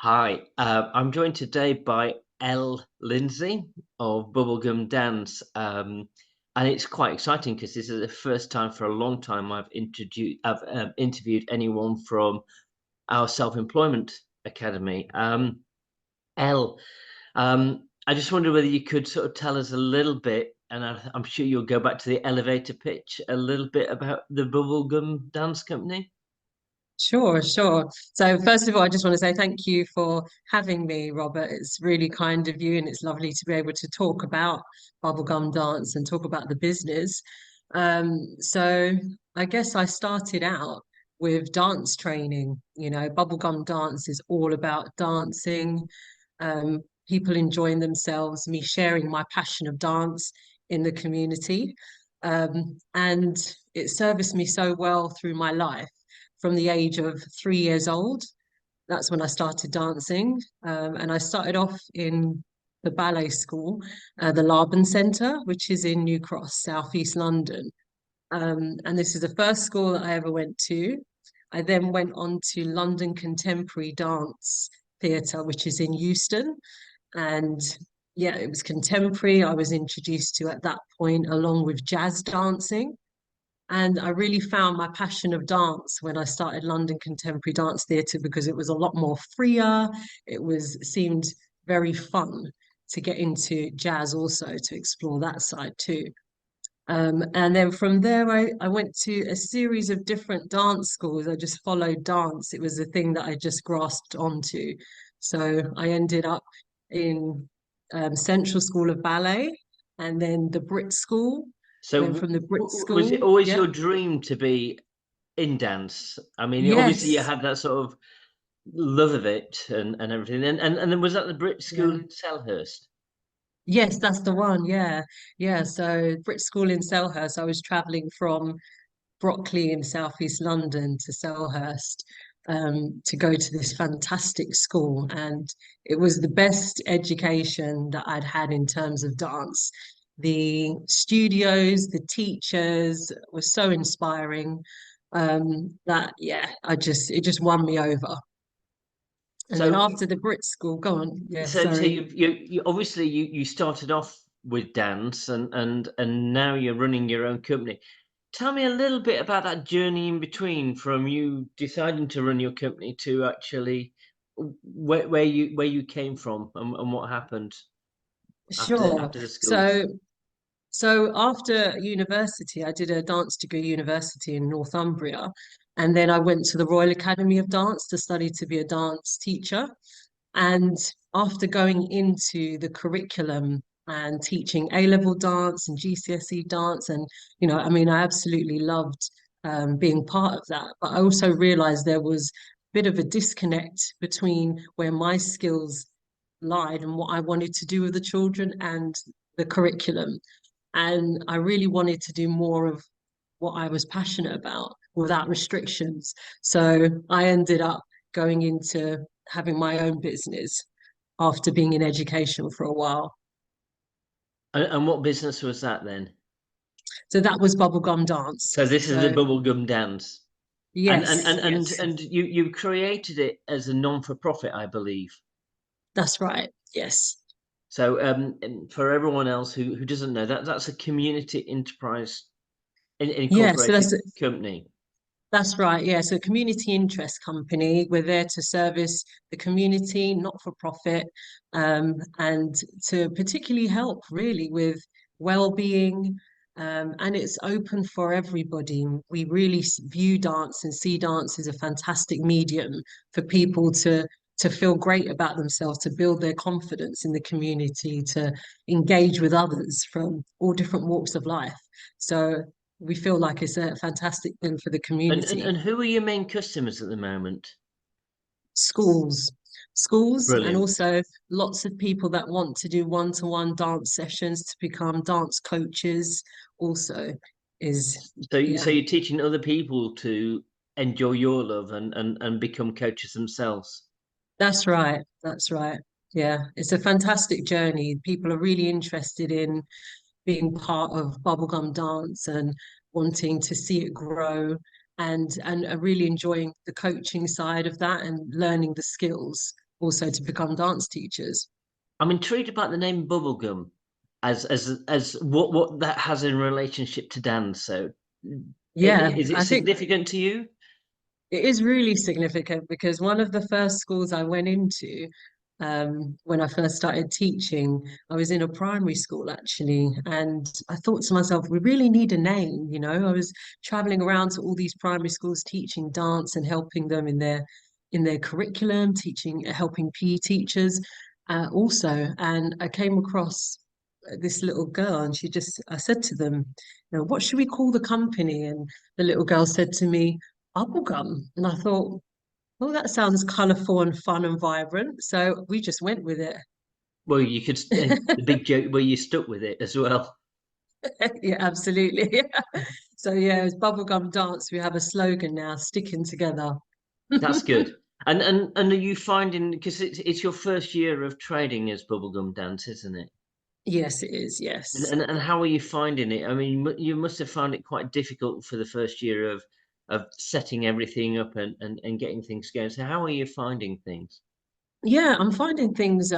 Hi, I'm joined today by Lindsay of Bubblegum Dance, and it's quite exciting because this is the first time for a long time I've interviewed anyone from our self-employment academy. Elle, I just wonder whether you could sort of tell us a little bit, and I'm sure you'll go back to the elevator pitch a little bit about the Bubblegum Dance Company. Sure, sure. So first of all, I just want to say thank you for having me, Robert. It's really kind of you, and it's lovely to be able to talk about bubblegum dance and talk about the business. So I guess I started out with dance training. Bubblegum dance is all about dancing, people enjoying themselves, me sharing my passion of dance in the community. And it serviced me so well through my life from the age of 3 years old. That's when I started dancing. And I started off in the ballet school, the Laban Centre, which is in New Cross, Southeast London. And this is the first school that I ever went to. I then went on to London Contemporary Dance Theatre, which is in Euston. And yeah, it was contemporary. I was introduced to at that point, along with jazz dancing. And I really found my passion of dance when I started London Contemporary Dance Theatre because it was a lot more freer. Seemed very fun to get into jazz also to explore that side too. And then from there, I went to a series of different dance schools. I just followed dance. It was a thing that I just grasped onto. So I ended up in Central School of Ballet and then the Brit School. So, Then from the Brit was it School, always yeah. your dream to be in dance? I mean, obviously you Yes, had that sort of love of it and everything. And then was that the Brit School yeah. in Selhurst? Yes, that's the one. Yeah. Yeah. So Brit School in Selhurst, I was traveling from Brockley in Southeast London to Selhurst to go to this fantastic school. And it was the best education that I'd had in terms of dance. The studios, the teachers were so inspiring that, yeah, it just won me over. And then So, after the Brit School, go on. Yeah, so sorry. you obviously you started off with dance and now you're running your own company. Tell me a little bit about that journey in between from you deciding to run your company to actually where you came from and what happened after Sure. after the schools. So after university, I did a dance degree university in Northumbria, and then I went to the Royal Academy of Dance to study to be a dance teacher. And after going into the curriculum and teaching A-level dance and GCSE dance, and I mean, I absolutely loved being part of that. But I also realized there was a bit of a disconnect between where my skills lied and what I wanted to do with the children and the curriculum. And I really wanted to do more of what I was passionate about without restrictions. So I ended up going into having my own business after being in education for a while. And what business was that then? So that was bubblegum dance. So this is the So bubblegum dance. And and yes, and and yes, and you created it as a non-for-profit, I believe. that's right. Yes. So and for everyone else who doesn't know that that's a community enterprise Yes, so incorporated company. that's right. Yeah. So community interest company. We're there to service the community, not for profit, and to particularly help really with well-being. And it's open for everybody. We really view dance and see dance as a fantastic medium for people to feel great about themselves, to build their confidence in the community, to engage with others from all different walks of life. So we feel like it's a fantastic thing for the community. And who are your main customers at the moment? Schools, schools, and Brilliant. also lots of people that want to do one-to-one dance sessions to become dance coaches. Also, is So yeah, you're teaching other people to enjoy your love and become coaches themselves. that's right. That's right. Yeah, it's a fantastic journey. People are really interested in being part of bubblegum dance and wanting to see it grow and are really enjoying the coaching side of that and learning the skills also to become dance teachers. I'm intrigued about the name Bubblegum as what that has in relationship to dance. So Yeah, is it I think significant to you? it is really significant because one of the first schools I went into, when I first started teaching, I was in a primary school actually, and I thought to myself, we really need a name, you know. I was traveling around to all these primary schools teaching dance and helping them in their curriculum, teaching, helping PE teachers, also. And I came across this little girl, and I said to them, you know, what should we call the company? And the little girl said to me, Bubblegum. And I thought, oh, that sounds colourful and fun and vibrant. So we just went with it. Well, you could the big joke where you stuck with it as well. Yeah, absolutely. So yeah, it's Bubblegum Dance. We have a slogan now, sticking together. That's good. And are you finding, because it's your first year of trading as Bubblegum Dance, isn't it? Yes, it is. And, Yes. and and how are you finding it? I mean, you must have found it quite difficult for the first year of setting everything up and getting things going. So how are you finding things? Yeah, I'm finding things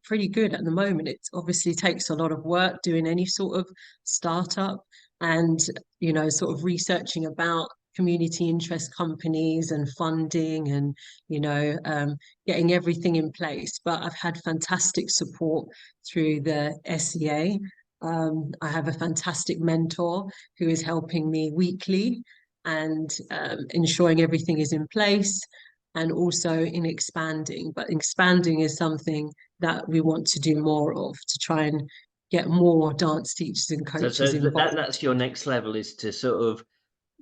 pretty good at the moment. It obviously takes a lot of work doing any sort of startup and, you know, sort of researching about community interest companies and funding and, you know, getting everything in place. But I've had fantastic support through the SEA. I have a fantastic mentor who is helping me weekly and ensuring everything is in place and also in expanding. But expanding is something that we want to do more of to try and get more dance teachers and So coaches involved. that's your next level, is to sort of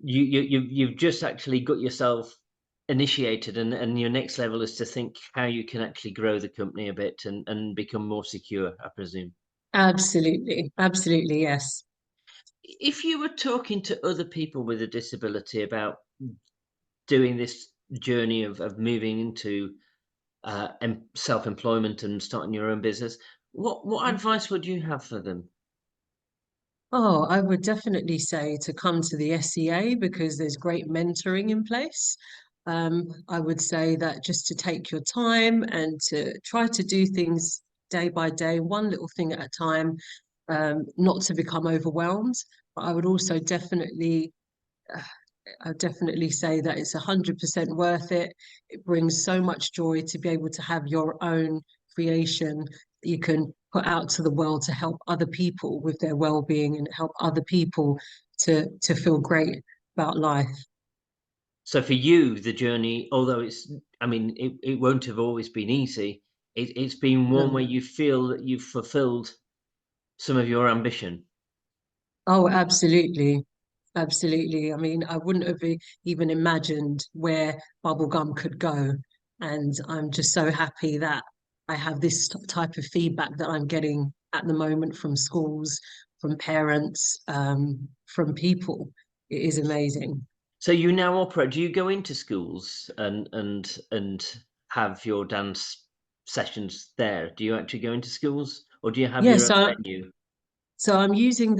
you've just actually got yourself initiated, and your next level is to think how you can actually grow the company a bit and become more secure, I presume. Absolutely, absolutely, yes. If you were talking to other people with a disability about doing this journey of moving into self-employment and starting your own business, what advice would you have for them? Oh, I would definitely say to come to the SEA because there's great mentoring in place. I would say that just to take your time and to try to do things day by day, one little thing at a time, not to become overwhelmed. But I would also definitely say that it's 100% worth it. It brings so much joy to be able to have your own creation that you can put out to the world to help other people with their well-being and help other people to feel great about life. So for you, the journey, although I mean, it won't have always been easy. It's been one where No. you feel that you've fulfilled some of your ambition. Oh, absolutely. Absolutely. I mean, I wouldn't have even imagined where bubblegum could go. And I'm just so happy that I have this type of feedback that I'm getting at the moment from schools, from parents, from people. It is amazing. So you now operate. Do you go into schools and have your dance sessions there? Do you actually go into schools, or do you have Yeah, your own so venue? so I'm using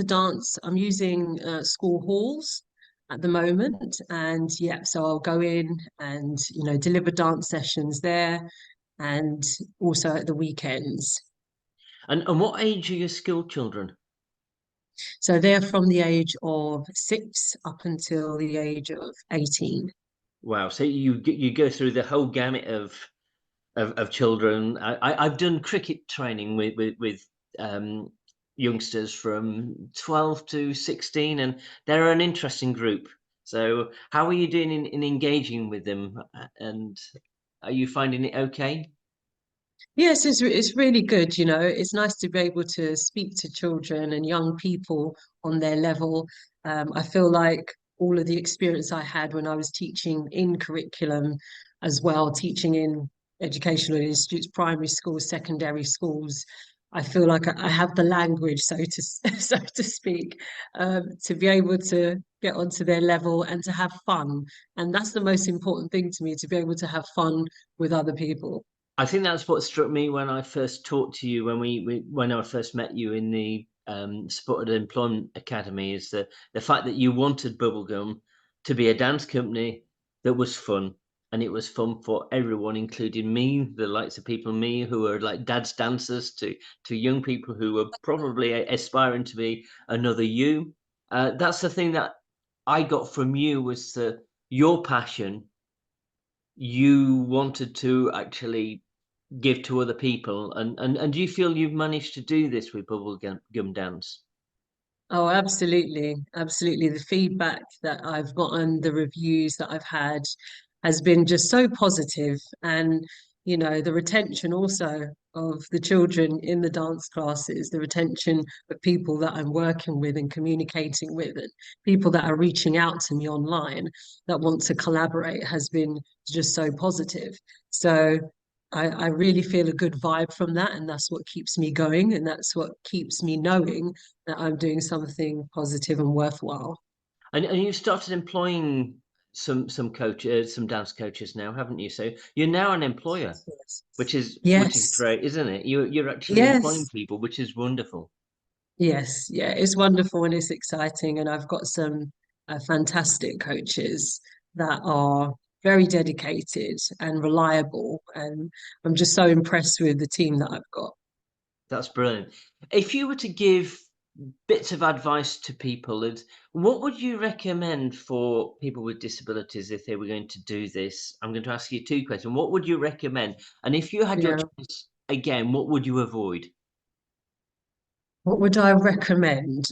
I'm using school halls at the moment. And yeah, so I'll go in and, you know, deliver dance sessions there and also at the weekends. And what age are your school children? So they're from the age of 6 up until the age of 18. Wow. So you go through the whole gamut of children. I've done cricket training with youngsters from 12 to 16, and they're an interesting group. So how are you doing in engaging with them? And are you finding it okay? Yes, it's really good, you know. It's nice to be able to speak to children and young people on their level. I feel like all of the experience I had when I was teaching in curriculum as well, teaching in educational institutes, primary schools, secondary schools, I feel like I have the language, so to speak, to be able to get onto their level and to have fun. And that's the most important thing to me, to be able to have fun with other people. I think that's what struck me when I first talked to you, when I first met you in the Supported Employment Academy, is the fact that you wanted Bubblegum to be a dance company that was fun. and it was fun for everyone, including me, the likes of people me who are like dad's dancers, to young people who were probably aspiring to be another you. That's the thing that I got from you, was your passion. You wanted to actually give to other people, and do you feel you've managed to do this with Bubblegum Dance? Oh, absolutely. Absolutely. The feedback that I've gotten, the reviews that I've had has been just so positive. And, the retention also of the children in the dance classes, the retention of people that I'm working with and communicating with, and people that are reaching out to me online that want to collaborate has been just so positive. So I really feel a good vibe from that, and that's what keeps me going, and that's what keeps me knowing that I'm doing something positive and worthwhile. And you've started employing some dance coaches now, haven't you? So you're now an employer, Yes. which is Yes. great, isn't it? You're actually employing Yes. people, which is wonderful. Yes. Yeah. It's wonderful and it's exciting. And I've got some fantastic coaches that are very dedicated and reliable. And I'm just so impressed with the team that I've got. That's brilliant. If you were to give bits of advice to people, what would you recommend for people with disabilities if they were going to do this? I'm going to ask you two questions. What would you recommend? And if you had your Yeah. choice again, what would you avoid? What would I recommend?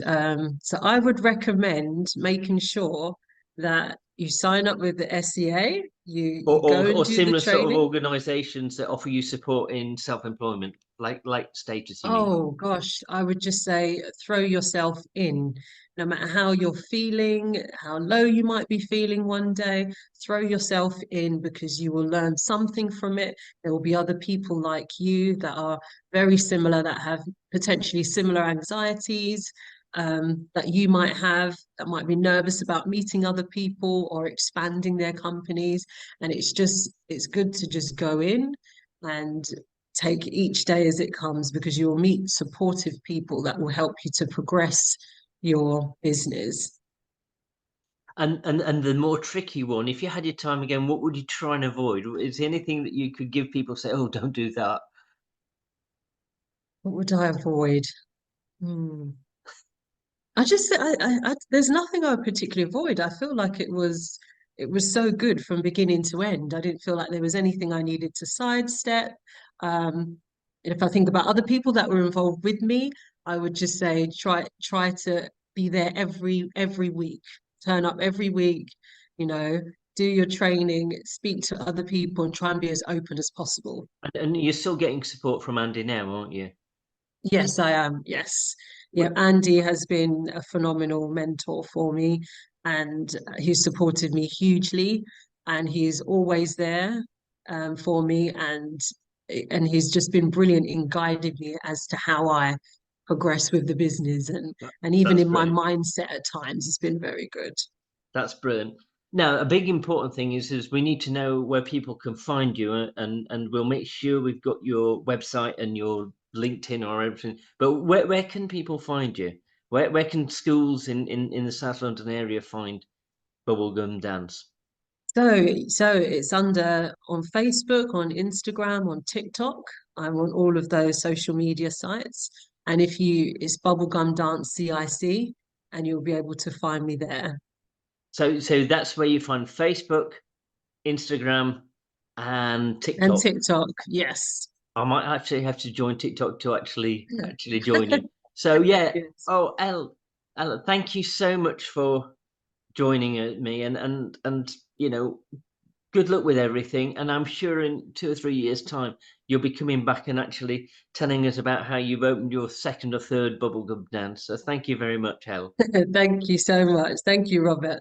So I would recommend making sure that you sign up with the SEA, you go and Or do the similar sort of training. organisations that offer you support in self-employment, like status, you mean? Oh gosh, I would just say throw yourself in. No matter how you're feeling, how low you might be feeling one day, throw yourself in because you will learn something from it. There will be other people like you that are very similar, that have potentially similar anxieties that you might have, that might be nervous about meeting other people or expanding their companies. And it's good to just go in and take each day as it comes, because you'll meet supportive people that will help you to progress your business. And the more tricky one, if you had your time again, what would you try and avoid? Is there anything that you could give people, say, oh, don't do that? What would I avoid? Hmm. I just there's nothing I would particularly avoid. I feel like it was so good from beginning to end. I didn't feel like there was anything I needed to sidestep. Um, if I think about other people that were involved with me, I would just say try to be there every week. Turn up every week, you know, do your training, speak to other people, and try and be as open as possible. And you're still getting support from Andy now, aren't you? Yes, I am. Yes. Yeah, Wh- Andy has been a phenomenal mentor for me, and he's supported me hugely, and he's always there for me, and he's just been brilliant in guiding me as to how I progress with the business, and even That's in my brilliant. mindset at times, it's been very good. That's brilliant. Now, a big important thing is we need to know where people can find you, and we'll make sure we've got your website and your LinkedIn or everything. But where can people find you? Where can schools in the South London area find Bubblegum Dance? So it's under on Facebook, on Instagram, on TikTok. I'm on all of those social media sites. And it's Bubblegum Dance CIC, and you'll be able to find me there. So that's where you find Facebook, Instagram, and And TikTok. TikTok, yes. I might actually have to join TikTok to actually join you. So yeah. Yes. Oh, Elle, thank you so much for joining me, and good luck with everything. And I'm sure in 2 or 3 years' time you'll be coming back and actually telling us about how you've opened your second or third bubblegum dance. So thank you very much, Elle. Thank you so much. Thank you, Robert.